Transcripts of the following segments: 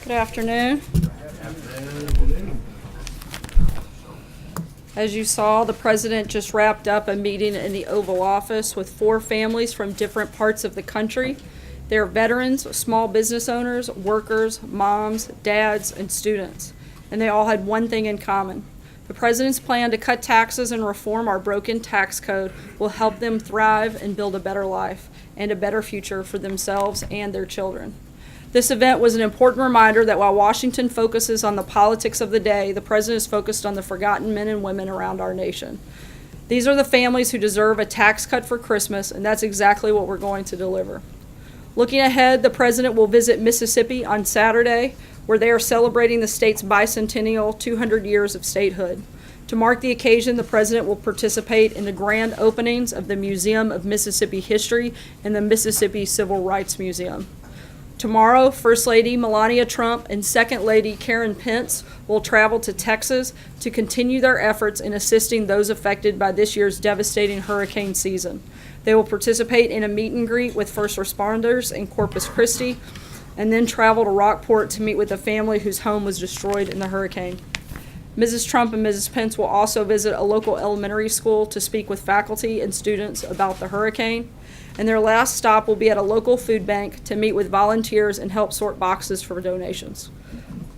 Good afternoon. As you saw, the President just wrapped up a meeting in the Oval Office with 4 families from different parts of the country. They're veterans, small business owners, workers, moms, dads, and students. And they all had one thing in common. The President's plan to cut taxes and reform our broken tax code will help them thrive and build a better life and a better future for themselves and their children. This event was an important reminder that while Washington focuses on the politics of the day, the President is focused on the forgotten men and women around our nation. These are the families who deserve a tax cut for Christmas, and that's exactly what we're going to deliver. Looking ahead, the President will visit Mississippi on Saturday, where they are celebrating the state's bicentennial 200 years of statehood. To mark the occasion, the President will participate in the grand openings of the Museum of Mississippi History and the Mississippi Civil Rights Museum. Tomorrow, First Lady Melania Trump and Second Lady Karen Pence will travel to Texas to continue their efforts in assisting those affected by this year's devastating hurricane season. They will participate in a meet and greet with first responders in Corpus Christi and then travel to Rockport to meet with a family whose home was destroyed in the hurricane. Mrs. Trump and Mrs. Pence will also visit a local elementary school to speak with faculty and students about the hurricane. And their last stop will be at a local food bank to meet with volunteers and help sort boxes for donations.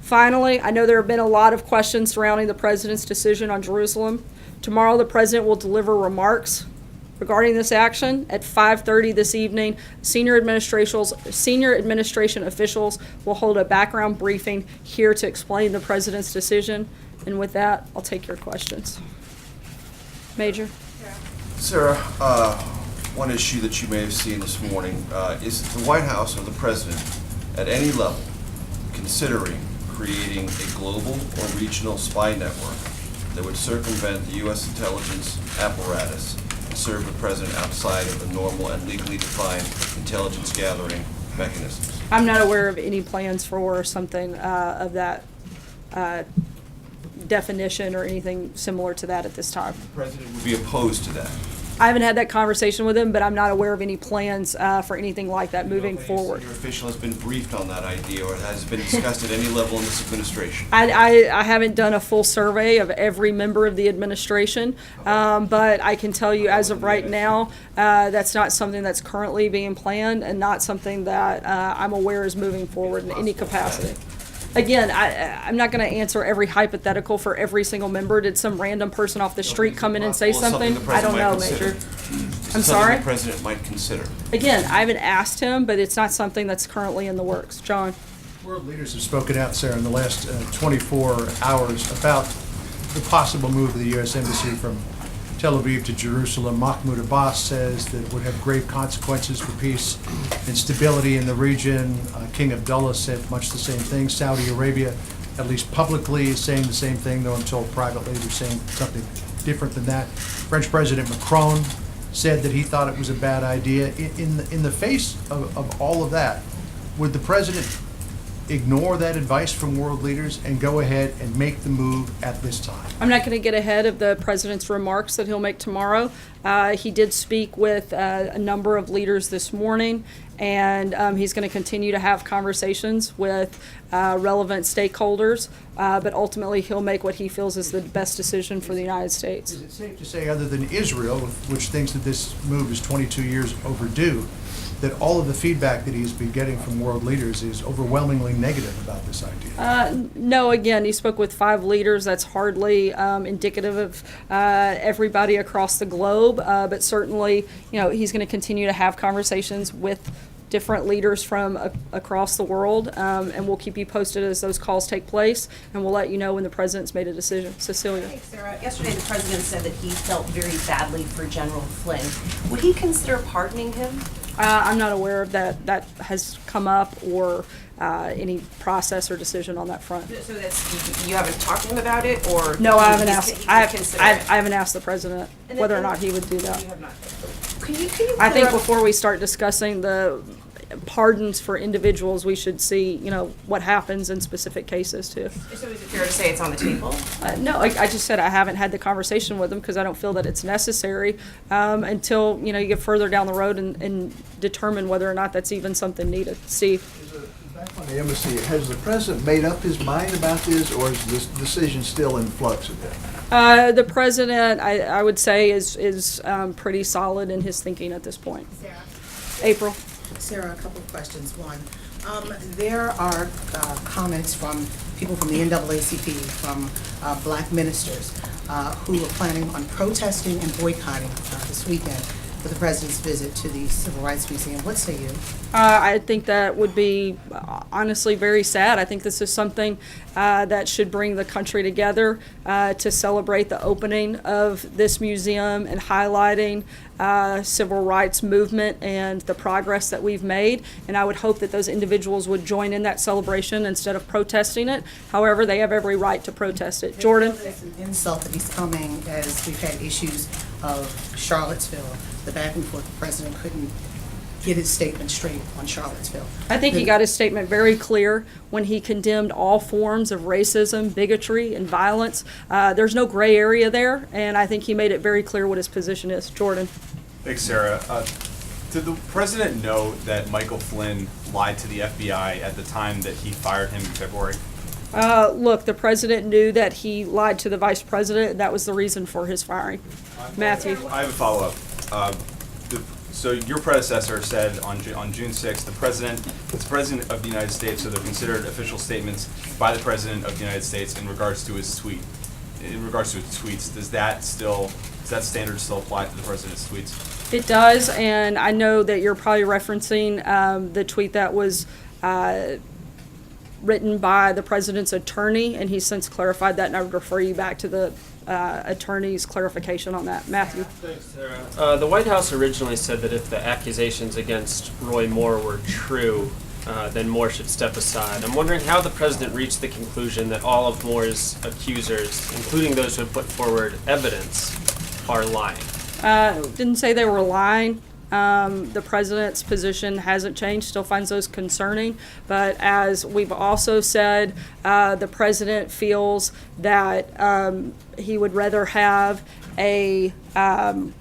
Finally, I know there have been a lot of questions surrounding the President's decision on Jerusalem. Tomorrow, the President will deliver remarks regarding this action. At 5:30 this evening, senior administration officials will hold a background briefing here to explain the President's decision. And with that, I'll take your questions. Major? Sarah, one issue that you may have seen this morning is the White House or the President at any level considering creating a global or regional spy network that would circumvent the U.S. intelligence apparatus and serve the President outside of the normal and legally defined intelligence gathering mechanisms? I'm not aware of any plans for something of that definition or anything similar to that at this time. The President would be opposed to that. I haven't had that conversation with him, but I'm not aware of any plans for anything like that moving forward. Your official has been briefed on that idea, or has been discussed at any level in this administration? I haven't done a full survey of every member of the administration, but I can tell you as of right now, that's not something that's currently being planned and not something that I'm aware is moving forward in any capacity. Again, I'm not going to answer every hypothetical for every single member. Did some random person off the street come in and say something? I don't know, Major. I'm sorry? The President might consider. Again, I haven't asked him, but it's not something that's currently in the works. John? World leaders have spoken out, Sarah, in the last 24 hours about the possible move of the U.S. Embassy from Tel Aviv to Jerusalem. Mahmoud Abbas says that it would have grave consequences for peace and stability in the region. King Abdullah said much the same thing. Saudi Arabia, at least publicly, is saying the same thing, though I'm told privately they're saying something different than that. French President Macron said that he thought it was a bad idea. In the face of all of that, would the President ignore that advice from world leaders and go ahead and make the move at this time? I'm not going to get ahead of the President's remarks that he'll make tomorrow. He did speak with a number of leaders this morning, and he's going to continue to have conversations with relevant stakeholders, but ultimately he'll make what he feels is the best decision for the United States. Is it safe to say, other than Israel, which thinks that this move is 22 years overdue, that all of the feedback that he's been getting from world leaders is overwhelmingly negative about this idea? No, again, he spoke with 5 leaders. That's hardly indicative of everybody across the globe, but certainly, he's going to continue to have conversations with different leaders from across the world, and we'll keep you posted as those calls take place, and we'll let you know when the President's made a decision. Cecilia. Hey, Sarah. Yesterday, the President said that he felt very badly for General Flynn. Would he consider pardoning him? I'm not aware of that has come up or any process or decision on that front. So that's, you haven't talked to him about it, or? No, I haven't asked. I consider it? haven't asked the President whether or not he would do that. You have not. Can you I think clear up- before we start discussing the pardons for individuals, we should see, what happens in specific cases too. So is it fair to say it's on the table? No, I just said I haven't had the conversation with them because I don't feel that it's necessary until, you get further down the road and determine whether or not that's even something needed. Steve? Back on the embassy, has the president made up his mind about this, or is this decision still in flux a bit? The president, I would say, is pretty solid in his thinking at this point. Sarah? April? Sarah, a couple of questions. One, there are comments from people from the NAACP, from black ministers, who are planning on protesting and boycotting this weekend for the president's visit to the Civil Rights Museum. What say you? I think that would be honestly very sad. I think this is something that should bring the country together to celebrate the opening of this museum and highlighting civil rights movement and the progress that we've made. And I would hope that those individuals would join in that celebration instead of protesting it. However, they have every right to protest it. Jordan? It's an insult that he's coming as we've had issues of Charlottesville, the back and forth. The president couldn't get his statement straight on Charlottesville. I think he got his statement very clear when he condemned all forms of racism, bigotry, and violence. There's no gray area there, and I think he made it very clear what his position is. Jordan? Thanks, Sarah. Did the president know that Michael Flynn lied to the FBI at the time that he fired him in February? Look, the president knew that he lied to the vice president, and that was the reason for his firing. Matthew? I have a follow-up. So your predecessor said on June 6th, it's the president of the United States, so they're considered official statements by the president of the United States in regards to his tweet. In regards to his tweets, does that standard still apply to the president's tweets? It does, and I know that you're probably referencing the tweet that was written by the president's attorney, and he's since clarified that, and I would refer you back to the attorney's clarification on that. Matthew? Thanks, Sarah. The White House originally said that if the accusations against Roy Moore were true, then Moore should step aside. I'm wondering how the president reached the conclusion that all of Moore's accusers, including those who have put forward evidence, are lying. Didn't say they were lying. The president's position hasn't changed, still finds those concerning. But as we've also said, the president feels that he would rather have a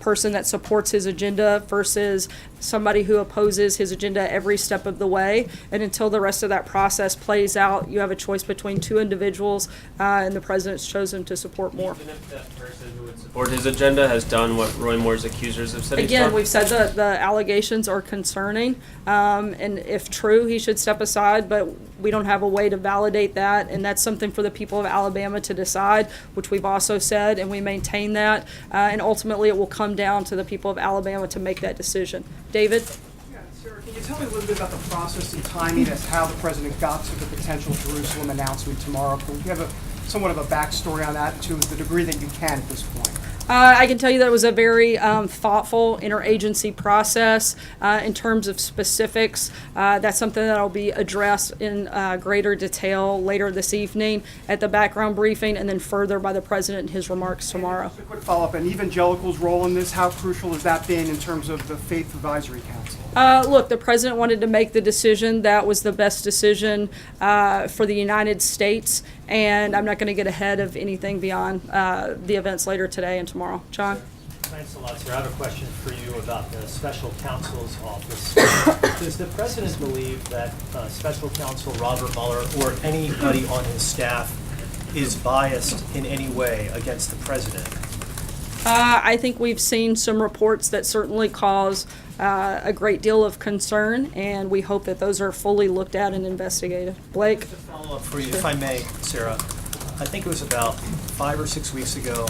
person that supports his agenda versus somebody who opposes his agenda every step of the way. And until the rest of that process plays out, you have a choice between two individuals, and the president's chosen to support Moore. Even if that person who would support his agenda has done what Roy Moore's accusers have said he's done? Again, we've said that the allegations are concerning, and if true, he should step aside, but we don't have a way to validate that, and that's something for the people of Alabama to decide, which we've also said, and we maintain that, and ultimately it will come down to the people of Alabama to make that decision. David? Yeah, Sarah, can you tell me a little bit about the process and timing as how the president got to the potential Jerusalem announcement tomorrow? Can you have somewhat of a backstory on that to the degree that you can at this point? I can tell you that it was a very thoughtful interagency process. In terms of specifics, that's something that will be addressed in greater detail later this evening at the background briefing, and then further by the president in his remarks tomorrow. Just a quick follow-up, and evangelicals' role in this, how crucial has that been in terms of the Faith Advisory Council? Look, the president wanted to make the decision that was the best decision for the United States, and I'm not going to get ahead of anything beyond the events later today and tomorrow. John? Thanks a lot, sir. I have a question for you about the special counsel's office. Does the president believe that special counsel Robert Mueller or anybody on his staff is biased in any way against the president? I think we've seen some reports that certainly cause a great deal of concern, and we hope that those are fully looked at and investigated. Blake? Just a follow-up for you, if I may, Sarah. I think it was about 5 or 6 weeks ago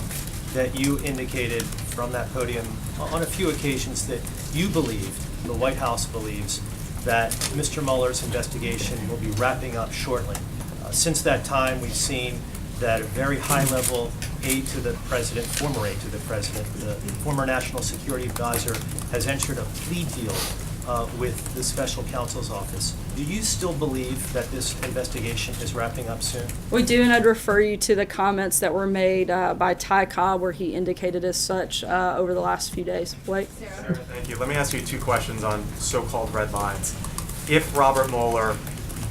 that you indicated from that podium on a few occasions that you believe, the White House believes, that Mr. Mueller's investigation will be wrapping up shortly. Since that time, we've seen that a very high-level aide to the president, former aide to the president, the former national security advisor, has entered a plea deal with the special counsel's office. Do you still believe that this investigation is wrapping up soon? We do, and I'd refer you to the comments that were made by Ty Cobb, where he indicated as such over the last few days. Blake? Sarah, thank you. Let me ask you 2 questions on so-called red lines. if Robert Mueller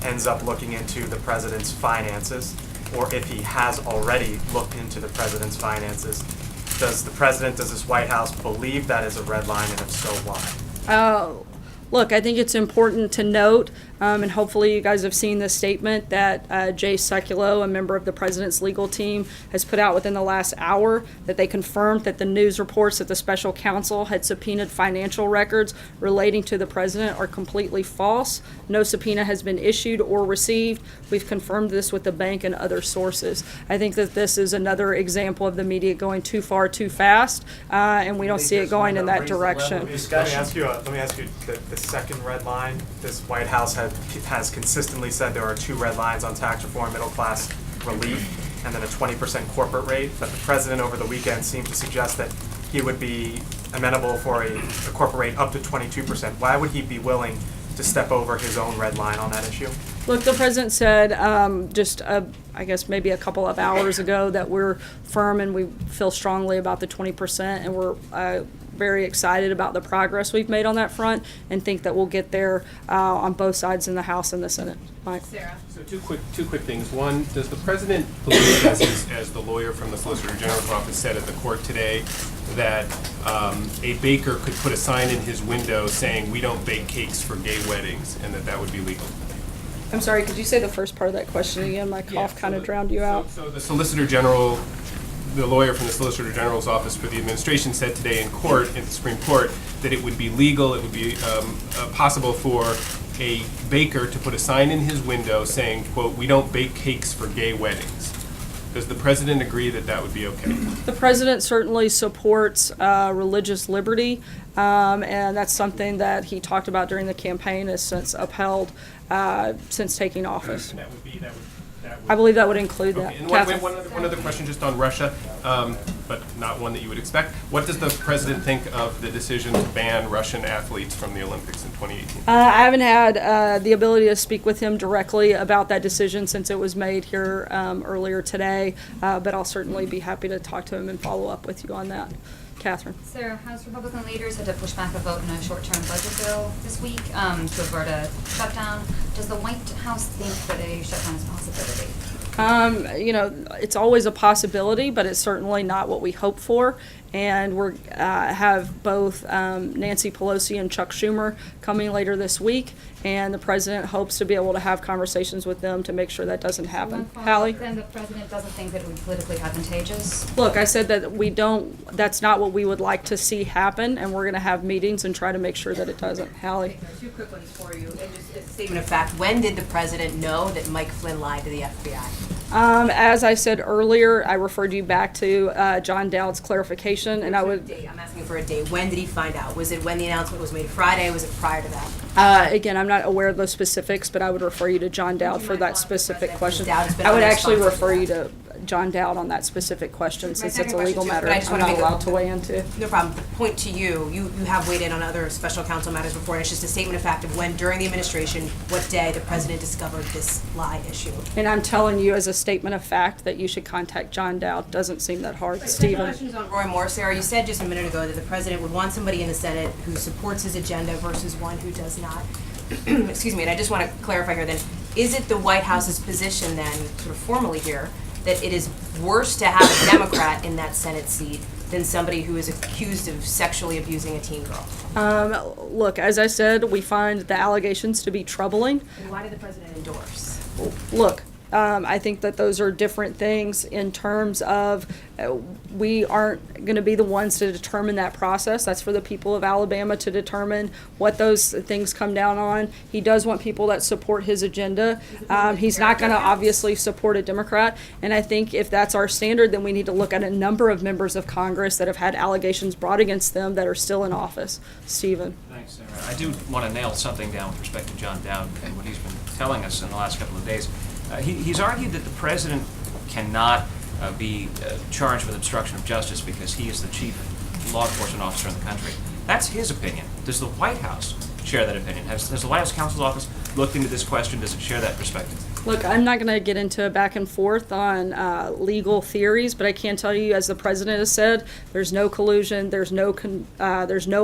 ends up looking into the president's finances, or if he has already looked into the president's finances, does this White House believe that is a red line, and if so, why? Look, I think it's important to note, and hopefully you guys have seen this statement that Jay Sekulow, a member of the president's legal team, has put out within the last hour, that they confirmed that the news reports that the special counsel had subpoenaed financial records relating to the president are completely false. No subpoena has been issued or received. We've confirmed this with the bank and other sources. I think that this is another example of the media going too far too fast, and we don't see it going in that direction. Let me ask you the second red line. This White House has consistently said there are 2 red lines on tax reform, middle class relief, and then a 20% corporate rate. But the president over the weekend seemed to suggest that he would be amenable for a corporate rate up to 22%. Why would he be willing to step over his own red line on that issue? Look, the president said I guess maybe a couple of hours ago that we're firm and we feel strongly about the 20%, and we're very excited about the progress we've made on that front and think that we'll get there on both sides in the House and the Senate. Mike? Sarah? So two quick things. One, does the president believe, as the lawyer from the Solicitor General's office said at the court today, that a baker could put a sign in his window saying, "We don't bake cakes for gay weddings," and that would be legal? I'm sorry, could you say the first part of that question again? My cough kind of drowned you out. So the Solicitor General, the lawyer from the Solicitor General's office for the administration, said today in court, in the Supreme Court, that it would be legal, it would be possible for a baker to put a sign in his window saying, quote, "We don't bake cakes for gay weddings." Does the president agree that that would be okay? The president certainly supports religious liberty, and that's something that he talked about during the campaign, has since upheld since taking office. And that would be, I believe that would include that. Okay. And Catherine? one other question just on Russia, but not one that you would expect. What does the president think of the decision to ban Russian athletes from the Olympics in 2018? I haven't had the ability to speak with him directly about that decision since it was made here earlier today, but I'll certainly be happy to talk to him and follow up with you on that. Catherine? Sarah, House Republican leaders had to push back a vote in a short-term budget bill this week to avert a shutdown. Does the White House think that a shutdown is a possibility? It's always a possibility, but it's certainly not what we hope for. And we're have both Nancy Pelosi and Chuck Schumer coming later this week, and the president hopes to be able to have conversations with them to make sure that doesn't happen. Hallie? Then the president doesn't think that it would be politically advantageous? Look, I said that we don't, that's not what we would like to see happen, and we're going to have meetings and try to make sure that it doesn't. Hallie? 2 quick ones for you. And just a statement of fact, when did the president know that Mike Flynn lied to the FBI? As I said earlier, I referred you back to John Dowd's clarification, and I would. I'm asking for a date. When did he find out? Was it when the announcement was made Friday? Was it prior to that? Again, I'm not aware of those specifics, but I would refer you to John Dowd for that specific question. Dowd has been I would actually unresponsive. refer you to John Dowd on that specific question, since it's a second legal question, too, matter but I just I'm wanna not make a- allowed to weigh into. No problem. The point to you, you have weighed in on other special counsel matters before, and it's just a statement of fact of when, during the administration, what day the president discovered this lie issue. And I'm telling you as a statement of fact that you should contact John Dowd. Doesn't seem that hard. Stephen? Questions on Roy Moore. Sarah, you said just a minute ago that the president would want somebody in the Senate who supports his agenda versus one who does not. Excuse me, and I just want to clarify here then, is it the White House's position then, sort of formally here, that it is worse to have a Democrat in that Senate seat than somebody who is accused of sexually abusing a teen girl? Look, as I said, we find the allegations to be troubling. And why did the president endorse? Look, I think that those are different things in terms of we aren't going to be the ones to determine that process. That's for the people of Alabama to determine what those things come down on. He does want people that support his agenda. He's not going to obviously support a Democrat. And I think if that's our standard, then we need to look at a number of members of Congress that have had allegations brought against them that are still in office. Stephen? Thanks, Sarah. I do want to nail something down with respect to John Dowd and what he's been telling us in the last couple of days. He's argued that the president cannot be charged with obstruction of justice because he is the chief law enforcement officer in the country. That's his opinion. Does the White House share that opinion? Has the White House counsel's office looked into this question? Does it share that perspective? Look, I'm not going to get into a back and forth on legal theories, but I can tell you, as the president has said, there's no collusion, there's no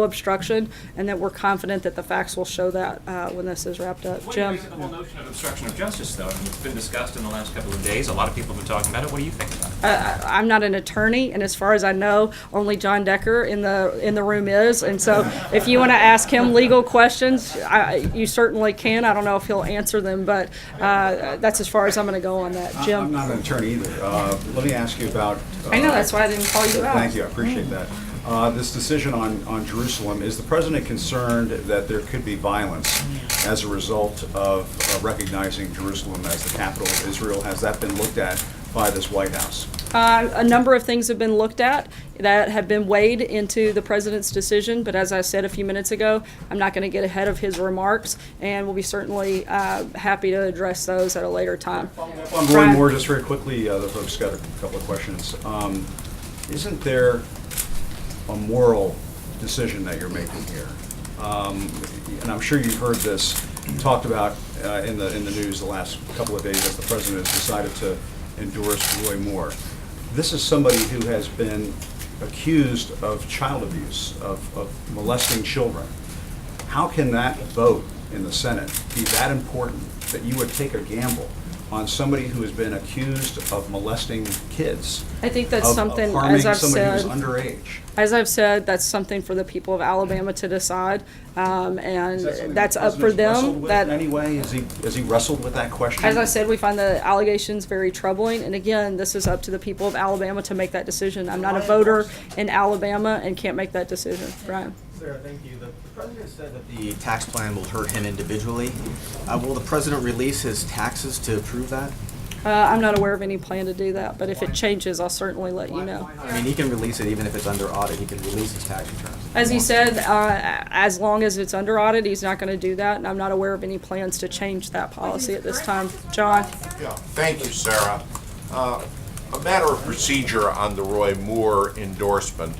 obstruction, and that we're confident that the facts will show that when this is wrapped up. What do you Jim? think of the whole notion of obstruction of justice, though? I mean, it's been discussed in the last couple of days. A lot of people have been talking about it. What do you think about it? I'm not an attorney, and as far as I know, only John Decker in the room is. And so, if you want to ask him legal questions, you certainly can. I don't know if he'll answer them, but that's as far as I'm going to go on that. Jim? I'm not an attorney either. Let me ask you about. I know, that's why I didn't call you out. Thank you, I appreciate that. This decision on Jerusalem, is the president concerned that there could be violence as a result of recognizing Jerusalem as the capital of Israel? Has that been looked at by this White House? A number of things have been looked at that have been weighed into the president's decision, but as I said a few minutes ago, I'm not going to get ahead of his remarks, and we'll be certainly happy to address those at a later time. On Roy Moore, just very quickly, the folks got a couple of questions. Isn't there a moral decision that you're making here? And I'm sure you've heard this talked about in the news the last couple of days as the president has decided to endorse Roy Moore. This is somebody who has been accused of child abuse, of molesting children. How can that vote in the Senate be that important that you would take a gamble on somebody who has been accused of molesting kids? I think that's of something, harming as I've somebody said, who's underage. as I've said, that's something for the people of Alabama to decide, and that's up for them. That in any way, has he wrestled with that question? As I said, we find the allegations very troubling, and again, this is up to the people of Alabama to make that decision. I'm not a voter in Alabama and can't make that decision. Brian? Sarah, thank you. The president said that the tax plan will hurt him individually. Will the president release his taxes to prove that? I'm not aware of any plan to do that, but if it changes, I'll certainly let you know. I mean, he can release it even if it's under audit. He can release his tax returns. As he said, as long as it's under audit, he's not going to do that, and I'm not aware of any plans to change that policy at this time. John? Yeah, thank you, Sarah. A matter of procedure on the Roy Moore endorsement.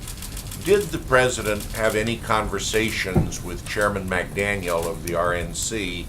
Did the president have any conversations with Chairman Mcdaniel of the RNC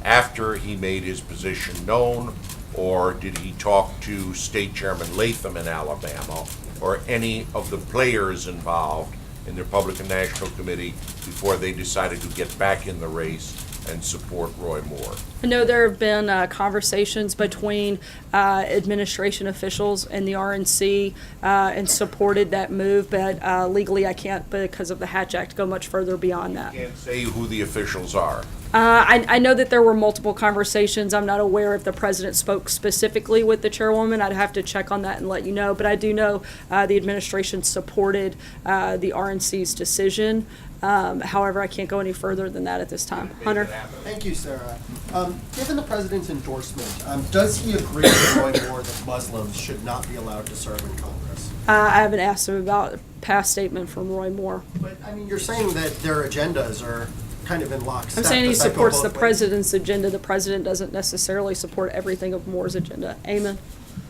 after he made his position known, or did he talk to State Chairman Latham in Alabama or any of the players involved in the Republican National Committee before they decided to get back in the race and support Roy Moore? I know there have been conversations between administration officials and the RNC and supported that move, but legally I can't, because of the Hatch Act, go much further beyond that. Can't say who the officials are. I know that there were multiple conversations. I'm not aware if the president spoke specifically with the chairwoman. I'd have to check on that and let you know. But I do know the administration supported the RNC's decision. However, I can't go any further than that at this time. Hunter? Thank you, Sarah. Given the president's endorsement, does he agree with Roy Moore that Muslims should not be allowed to serve in Congress? I haven't asked him about a past statement from Roy Moore. But, I mean, you're saying that their agendas are kind of in lockstep. I'm saying he Does that go supports the both ways? president's agenda. The president doesn't necessarily support everything of Moore's agenda. Amen.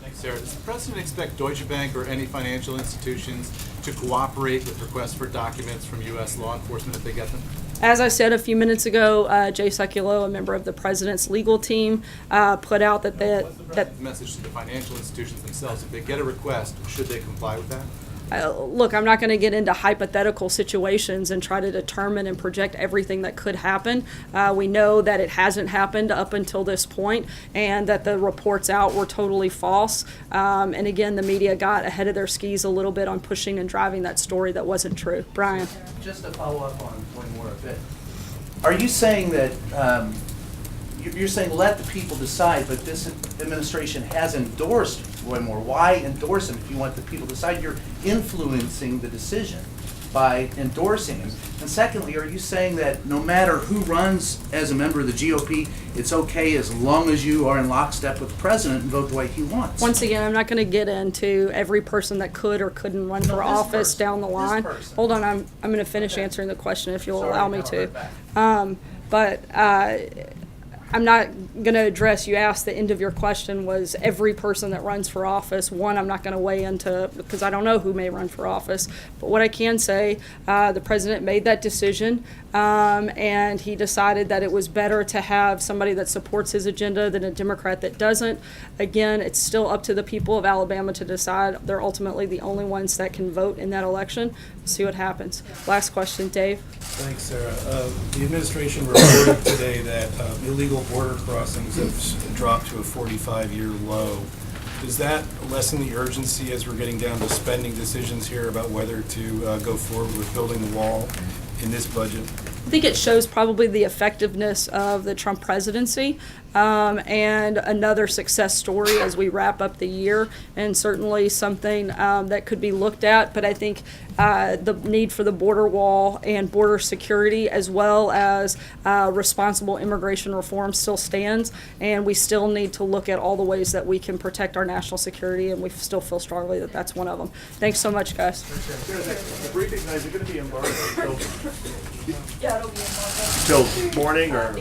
Thanks, Sarah. Does the president expect Deutsche Bank or any financial institutions to cooperate with requests for documents from U.S. law enforcement if they get them? As I said a few minutes ago, Jay Sekulow, a member of the president's legal team, put out that The message to the financial institutions themselves, if they get a request, should they comply with that? look, I'm not going to get into hypothetical situations and try to determine and project everything that could happen. We know that it hasn't happened up until this point, and that the reports out were totally false. And again, the media got ahead of their skis a little bit on pushing and driving that story that wasn't true. Brian? Just to follow up on one more bit. Are you saying that, you're saying let the people decide, but this administration has endorsed Roy Moore? Why endorse him if you want the people to decide? You're influencing the decision by endorsing him. And secondly, are you saying that no matter who runs as a member of the GOP, it's okay as long as you are in lockstep with the president and vote the way he wants? Once again, I'm not going to get into every person that could or couldn't run for office down the line. Hold on, I'm going to finish answering the question if you'll allow me to. I'm not going to address, you asked, the end of your question was every person that runs for office. One, I'm not going to weigh into, because I don't know who may run for office. But what I can say, the president made that decision. and he decided that it was better to have somebody that supports his agenda than a Democrat that doesn't. Again, it's still up to the people of Alabama to decide. They're ultimately the only ones that can vote in that election. We'll see what happens. Last question, Dave. Thanks, Sarah. The administration reported today that illegal border crossings have dropped to a 45-year low. Does that lessen the urgency as we're getting down to spending decisions here about whether to go forward with building the wall in this budget? I think it shows probably the effectiveness of the Trump presidency, and another success story as we wrap up the year, and certainly something that could be looked at. But I think the need for the border wall and border security, as well as responsible immigration reform, still stands, and we still need to look at all the ways that we can protect our national security, and we still feel strongly that that's one of them. Thanks so much, guys. The briefing night, is it going to be embargoed until morning or?